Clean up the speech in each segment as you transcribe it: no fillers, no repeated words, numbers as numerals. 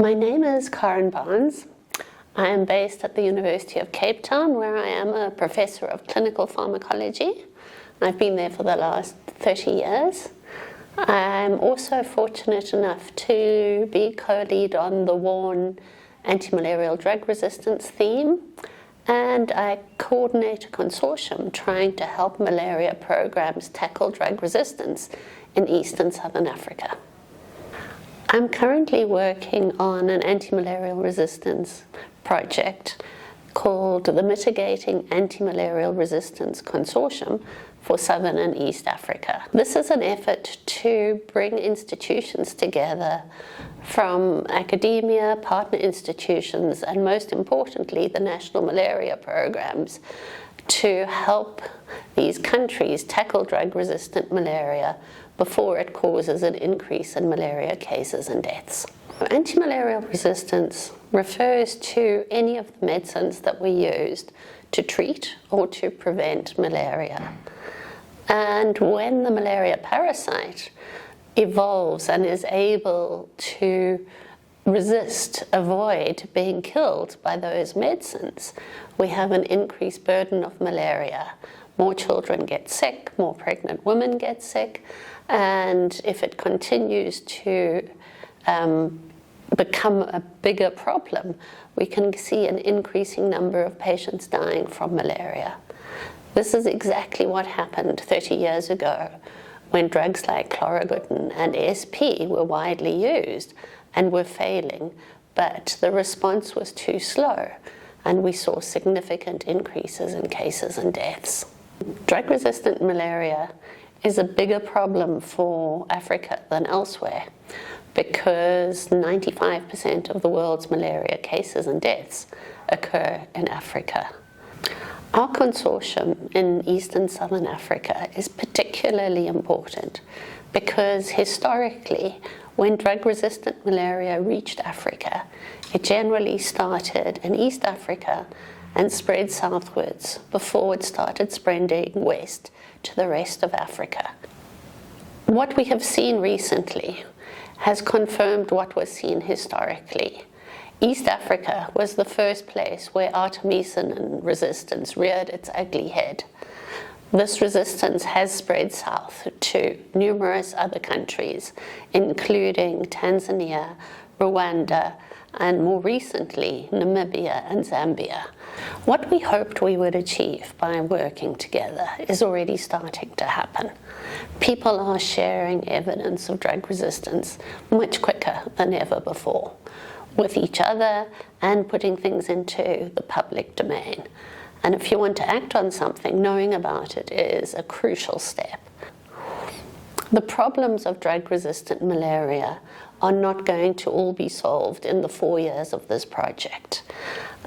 My name is Karen Barnes. I am based at the University of Cape Town, where I am a professor of clinical pharmacology. I've been there for the last 30 years. I'm also fortunate enough to be co-lead on the WARN antimalarial drug resistance theme, and I coordinate a consortium trying to help malaria programs tackle drug resistance in East and Southern Africa. I'm currently working on an antimalarial resistance project called the Mitigating Antimalarial Resistance Consortium for Southern and East Africa. This is an effort to bring institutions together from academia, partner institutions, and most importantly, the national malaria programs to help these countries tackle drug-resistant malaria before it causes an increase in malaria cases and deaths. Antimalarial resistance refers to any of the medicines that we used to treat or to prevent malaria. And when the malaria parasite evolves and is able to avoid being killed by those medicines, we have an increased burden of malaria. More children get sick, more pregnant women get sick, and if it continues to become a bigger problem, we can see an increasing number of patients dying from malaria. This is exactly what happened 30 years ago when drugs like chloroquine and SP were widely used and were failing, but the response was too slow, and we saw significant increases in cases and deaths. Drug-resistant malaria is a bigger problem for Africa than elsewhere because 95% of the world's malaria cases and deaths occur in Africa. Our consortium in East and Southern Africa is particularly important because historically, when drug-resistant malaria reached Africa, it generally started in East Africa and spread southwards before it started spreading west to the rest of Africa. What we have seen recently has confirmed what was seen historically. East Africa was the first place where artemisinin resistance reared its ugly head. This resistance has spread south to numerous other countries, including Tanzania, Rwanda, and more recently, Namibia and Zambia. What we hoped we would achieve by working together is already starting to happen. People are sharing evidence of drug resistance much quicker than ever before, with each other and putting things into the public domain. And if you want to act on something, knowing about it is a crucial step. The problems of drug-resistant malaria are not going to all be solved in the 4 years of this project.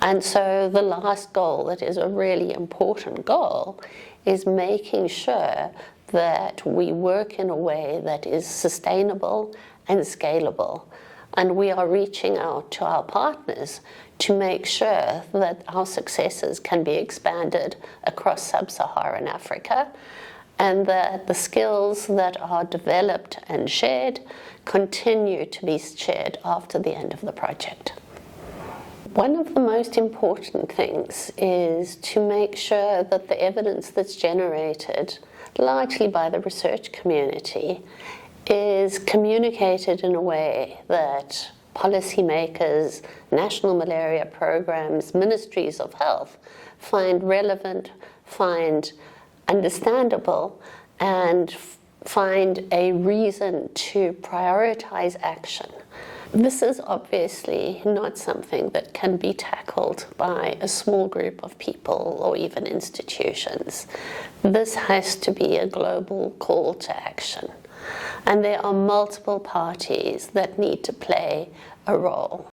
And so the last goal, that is a really important goal, is making sure that we work in a way that is sustainable and scalable. And we are reaching out to our partners to make sure that our successes can be expanded across sub-Saharan Africa, and that the skills that are developed and shared continue to be shared after the end of the project. One of the most important things is to make sure that the evidence that's generated, largely by the research community, is communicated in a way that policymakers, national malaria programs, ministries of health find relevant, find understandable, and find a reason to prioritize action. This is obviously not something that can be tackled by a small group of people or even institutions. This has to be a global call to action. And there are multiple parties that need to play a role.